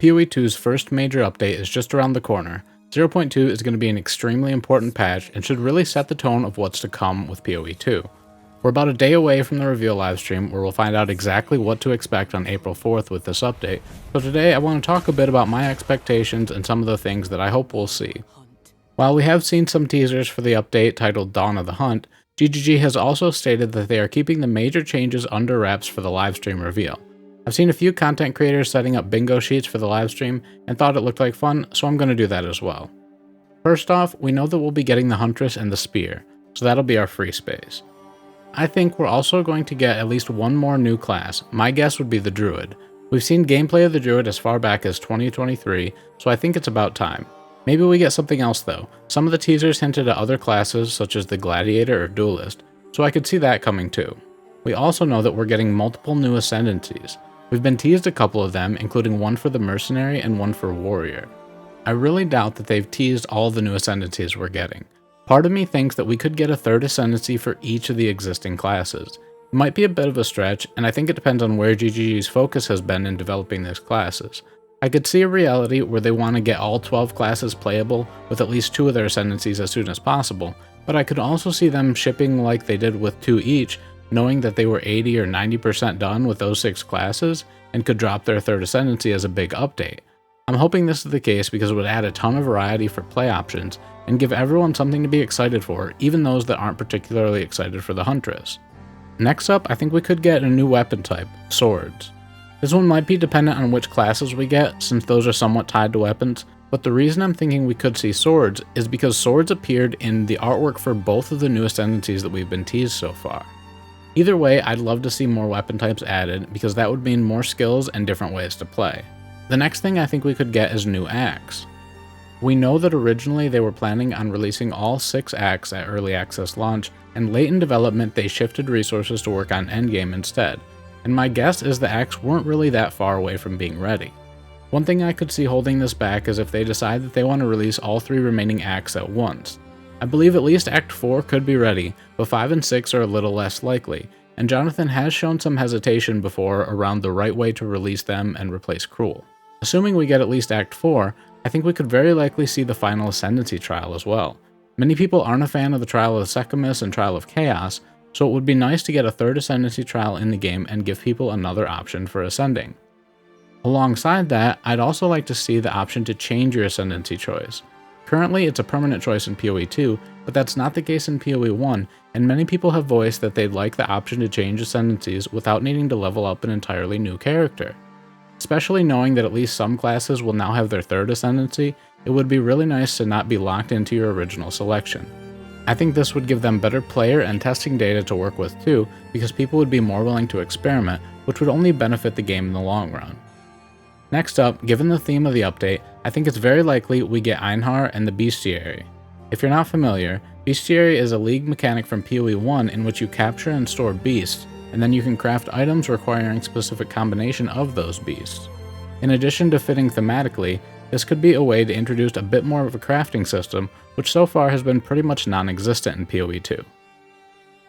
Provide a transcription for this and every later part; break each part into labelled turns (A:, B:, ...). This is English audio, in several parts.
A: PoE2's first major update is just around the corner. 0.2 is going to be an extremely important patch and should really set the tone of what's to come with PoE2. We're about a day away from the reveal livestream where we'll find out exactly what to expect on April 4th with this update, so today I want to talk a bit about my expectations and some of the things that I hope we'll see. While we have seen some teasers for the update titled Dawn of the Hunt, GGG has also stated that they are keeping the major changes under wraps for the livestream reveal. I've seen a few content creators setting up bingo sheets for the livestream and thought it looked like fun, so I'm going to do that as well. First off, we know that we'll be getting the Huntress and the Spear, so that'll be our free space. I think we're also going to get at least one more new class. My guess would be the Druid. We've seen gameplay of the Druid as far back as 2023, so I think it's about time. Maybe we get something else though. Some of the teasers hinted at other classes such as the Gladiator or Duelist, so I could see that coming too. We also know that we're getting multiple new ascendancies. We've been teased a couple of them, including one for the Mercenary and one for Warrior. I really doubt that they've teased all the new ascendancies we're getting. Part of me thinks that we could get a third ascendancy for each of the existing classes. It might be a bit of a stretch, and I think it depends on where GGG's focus has been in developing these classes. I could see a reality where they want to get all 12 classes playable with at least 2 of their ascendancies as soon as possible, but I could also see them shipping like they did with 2 each, knowing that they were 80 or 90% done with those 6 classes and could drop their third ascendancy as a big update. I'm hoping this is the case because it would add a ton of variety for play options and give everyone something to be excited for, even those that aren't particularly excited for the Huntress. Next up, I think we could get a new weapon type, swords. This one might be dependent on which classes we get, since those are somewhat tied to weapons, but the reason I'm thinking we could see swords is because swords appeared in the artwork for both of the new ascendancies that we've been teased so far. Either way, I'd love to see more weapon types added, because that would mean more skills and different ways to play. The next thing I think we could get is new acts. We know that originally they were planning on releasing all 6 acts at early access launch, and late in development they shifted resources to work on endgame instead, and my guess is the acts weren't really that far away from being ready. One thing I could see holding this back is if they decide that they want to release all 3 remaining acts at once. I believe at least Act 4 could be ready, but 5 and 6 are a little less likely, and Jonathan has shown some hesitation before around the right way to release them and replace Cruel. Assuming we get at least Act 4, I think we could very likely see the final Ascendancy trial as well. Many people aren't a fan of the Trial of Sechamus and Trial of Chaos, so it would be nice to get a third Ascendancy trial in the game and give people another option for ascending. Alongside that, I'd also like to see the option to change your Ascendancy choice. Currently, it's a permanent choice in PoE2, but that's not the case in PoE1, and many people have voiced that they'd like the option to change ascendancies without needing to level up an entirely new character. Especially knowing that at least some classes will now have their third ascendancy, it would be really nice to not be locked into your original selection. I think this would give them better player and testing data to work with too, because people would be more willing to experiment, which would only benefit the game in the long run. Next up, given the theme of the update, I think it's very likely we get Einhar and the Bestiary. If you're not familiar, Bestiary is a league mechanic from PoE1 in which you capture and store beasts, and then you can craft items requiring specific combination of those beasts. In addition to fitting thematically, this could be a way to introduce a bit more of a crafting system, which so far has been pretty much non-existent in PoE2.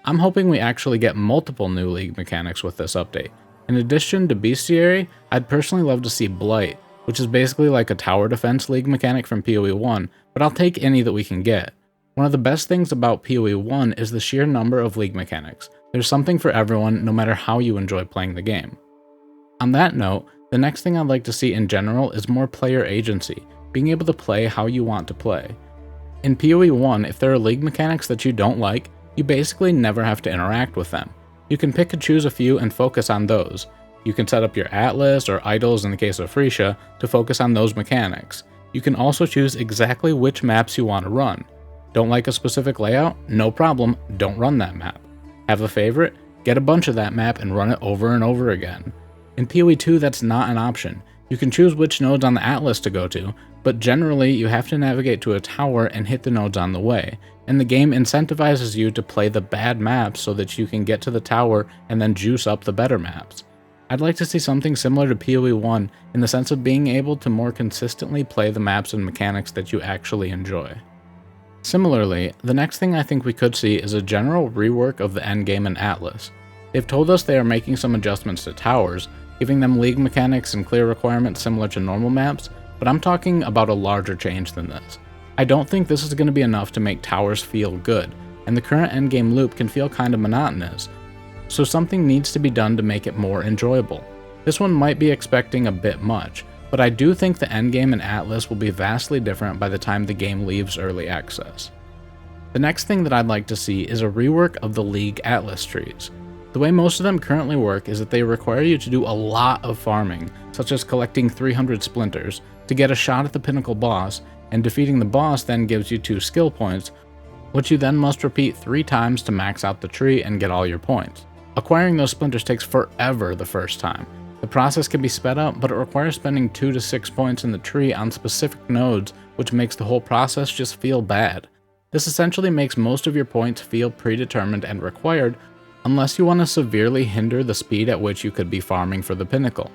A: I'm hoping we actually get multiple new league mechanics with this update. In addition to Bestiary, I'd personally love to see Blight, which is basically like a tower defense league mechanic from PoE1, but I'll take any that we can get. One of the best things about PoE1 is the sheer number of league mechanics. There's something for everyone, no matter how you enjoy playing the game. On that note, the next thing I'd like to see in general is more player agency, being able to play how you want to play. In PoE1, if there are league mechanics that you don't like, you basically never have to interact with them. You can pick and choose a few and focus on those. You can set up your Atlas or Idols in the case of Frisia to focus on those mechanics. You can also choose exactly which maps you want to run. Don't like a specific layout? No problem, don't run that map. Have a favorite? Get a bunch of that map and run it over and over again. In PoE2 that's not an option. You can choose which nodes on the Atlas to go to, but generally you have to navigate to a tower and hit the nodes on the way, and the game incentivizes you to play the bad maps so that you can get to the tower and then juice up the better maps. I'd like to see something similar to PoE1 in the sense of being able to more consistently play the maps and mechanics that you actually enjoy. Similarly, the next thing I think we could see is a general rework of the endgame and Atlas. They've told us they are making some adjustments to towers, giving them league mechanics and clear requirements similar to normal maps, but I'm talking about a larger change than this. I don't think this is going to be enough to make towers feel good, and the current endgame loop can feel kinda monotonous, so something needs to be done to make it more enjoyable. This one might be expecting a bit much, but I do think the endgame and Atlas will be vastly different by the time the game leaves early access. The next thing that I'd like to see is a rework of the League Atlas trees. The way most of them currently work is that they require you to do a lot of farming, such as collecting 300 splinters, to get a shot at the pinnacle boss, and defeating the boss then gives you 2 skill points, which you then must repeat 3 times to max out the tree and get all your points. Acquiring those splinters takes forever the first time. The process can be sped up, but it requires spending 2 to 6 points in the tree on specific nodes, which makes the whole process just feel bad. This essentially makes most of your points feel predetermined and required, unless you want to severely hinder the speed at which you could be farming for the pinnacle.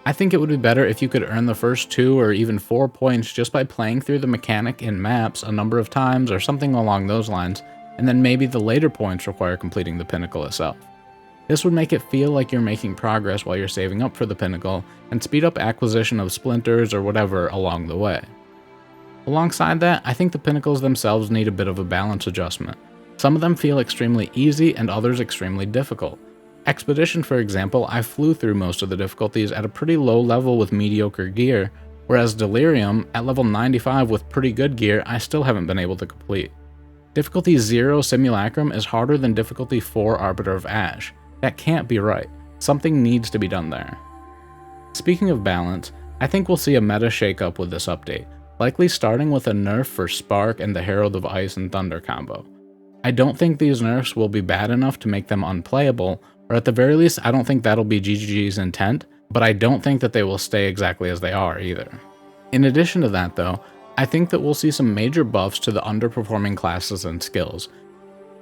A: I think it would be better if you could earn the first 2 or even 4 points just by playing through the mechanic in maps a number of times or something along those lines, and then maybe the later points require completing the pinnacle itself. This would make it feel like you're making progress while you're saving up for the pinnacle, and speed up acquisition of splinters or whatever along the way. Alongside that, I think the pinnacles themselves need a bit of a balance adjustment. Some of them feel extremely easy and others extremely difficult. Expedition, for example, I flew through most of the difficulties at a pretty low level with mediocre gear, whereas Delirium, at level 95 with pretty good gear, I still haven't been able to complete. Difficulty 0 Simulacrum is harder than difficulty 4 Arbiter of Ash. That can't be right. Something needs to be done there. Speaking of balance, I think we'll see a meta shakeup with this update, likely starting with a nerf for Spark and the Herald of Ice and Thunder combo. I don't think these nerfs will be bad enough to make them unplayable, or at the very least I don't think that'll be GGG's intent, but I don't think that they will stay exactly as they are either. In addition to that though, I think that we'll see some major buffs to the underperforming classes and skills.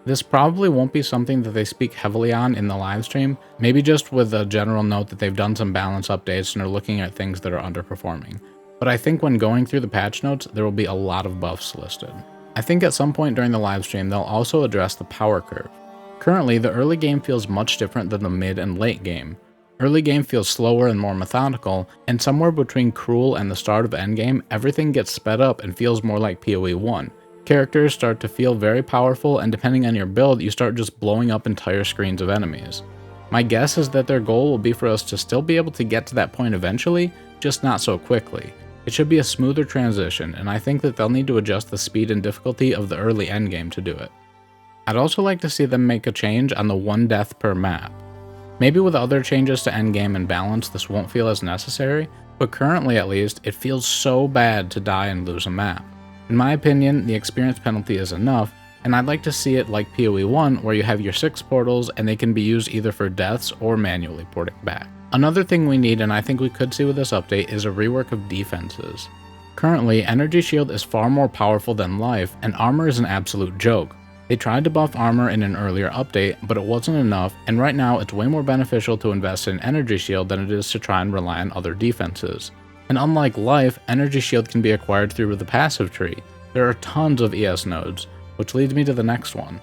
A: This probably won't be something that they speak heavily on in the livestream, maybe just with a general note that they've done some balance updates and are looking at things that are underperforming. But I think when going through the patch notes, there will be a lot of buffs listed. I think at some point during the livestream they'll also address the power curve. Currently, the early game feels much different than the mid and late game. Early game feels slower and more methodical, and somewhere between Cruel and the start of endgame, everything gets sped up and feels more like PoE1. Characters start to feel very powerful, and depending on your build, you start just blowing up entire screens of enemies. My guess is that their goal will be for us to still be able to get to that point eventually, just not so quickly. It should be a smoother transition, and I think that they'll need to adjust the speed and difficulty of the early endgame to do it. I'd also like to see them make a change on the 1 death per map. Maybe with other changes to endgame and balance this won't feel as necessary, but currently at least, it feels so bad to die and lose a map. In my opinion, the experience penalty is enough, and I'd like to see it like PoE1 where you have your 6 portals and they can be used either for deaths or manually porting back. Another thing we need, and I think we could see with this update, is a rework of defenses. Currently, Energy Shield is far more powerful than Life, and Armor is an absolute joke. They tried to buff Armor in an earlier update, but it wasn't enough, and right now it's way more beneficial to invest in Energy Shield than it is to try and rely on other defenses. And unlike Life, Energy Shield can be acquired through the passive tree. There are tons of ES nodes, which leads me to the next one.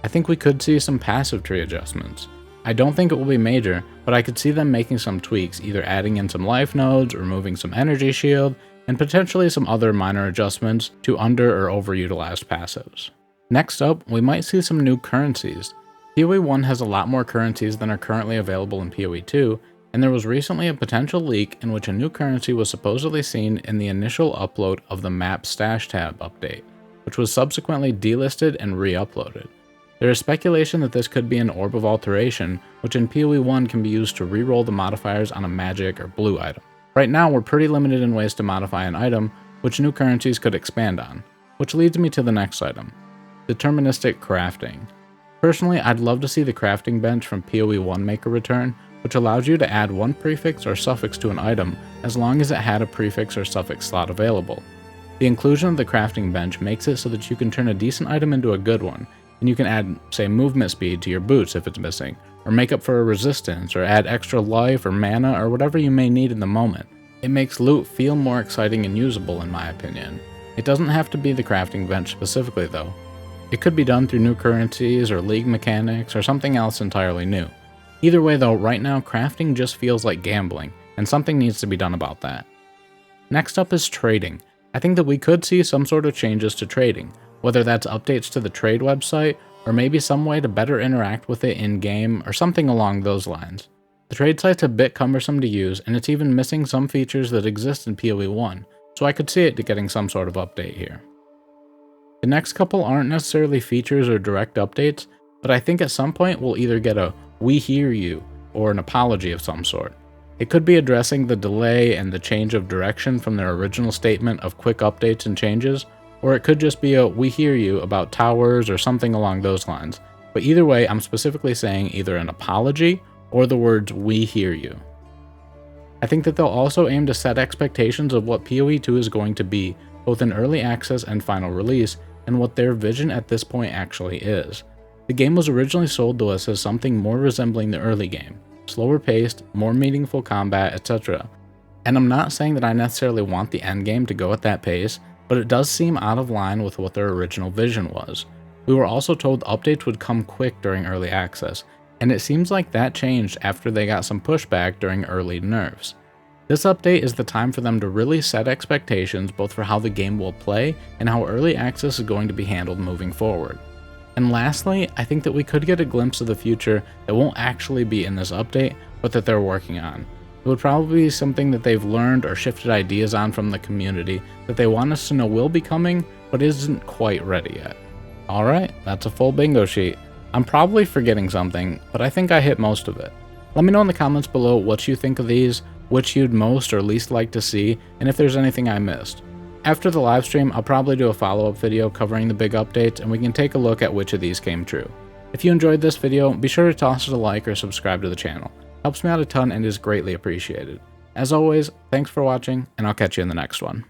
A: I think we could see some passive tree adjustments. I don't think it will be major, but I could see them making some tweaks, either adding in some life nodes, removing some Energy Shield, and potentially some other minor adjustments to under or overutilized passives. Next up, we might see some new currencies. PoE1 has a lot more currencies than are currently available in PoE2, and there was recently a potential leak in which a new currency was supposedly seen in the initial upload of the Map Stash tab update, which was subsequently delisted and re-uploaded. There is speculation that this could be an Orb of Alteration, which in PoE1 can be used to reroll the modifiers on a magic or blue item. Right now, we're pretty limited in ways to modify an item, which new currencies could expand on, which leads me to the next item. Deterministic crafting. Personally, I'd love to see the crafting bench from PoE1 make a return, which allows you to add one prefix or suffix to an item as long as it had a prefix or suffix slot available. The inclusion of the crafting bench makes it so that you can turn a decent item into a good one, and you can add, say, movement speed to your boots if it's missing, or make up for a resistance, or add extra life or mana or whatever you may need in the moment. It makes loot feel more exciting and usable in my opinion. It doesn't have to be the crafting bench specifically though. It could be done through new currencies or league mechanics or something else entirely new. Either way though, right now crafting just feels like gambling, and something needs to be done about that. Next up is trading. I think that we could see some sort of changes to trading, whether that's updates to the trade website, or maybe some way to better interact with it in-game, or something along those lines. The trade site's a bit cumbersome to use, and it's even missing some features that exist in PoE1, so I could see it getting some sort of update here. The next couple aren't necessarily features or direct updates, but I think at some point we'll either get a "we hear you" or an apology of some sort. It could be addressing the delay and the change of direction from their original statement of quick updates and changes, or it could just be a "we hear you" about towers or something along those lines. But either way, I'm specifically saying either an apology or the words "we hear you." I think that they'll also aim to set expectations of what PoE2 is going to be, both in early access and final release, and what their vision at this point actually is. The game was originally sold to us as something more resembling the early game, slower paced, more meaningful combat, etc. And I'm not saying that I necessarily want the endgame to go at that pace, but it does seem out of line with what their original vision was. We were also told updates would come quick during early access, and it seems like that changed after they got some pushback during early nerfs. This update is the time for them to really set expectations both for how the game will play and how early access is going to be handled moving forward. And lastly, I think that we could get a glimpse of the future that won't actually be in this update, but that they're working on. It would probably be something that they've learned or shifted ideas on from the community that they want us to know will be coming, but isn't quite ready yet. Alright, that's a full bingo sheet. I'm probably forgetting something, but I think I hit most of it. Let me know in the comments below what you think of these, which you'd most or least like to see, and if there's anything I missed. After the live stream, I'll probably do a follow-up video covering the big updates, and we can take a look at which of these came true. If you enjoyed this video, be sure to toss it a like or subscribe to the channel. Helps me out a ton and is greatly appreciated. As always, thanks for watching, and I'll catch you in the next one.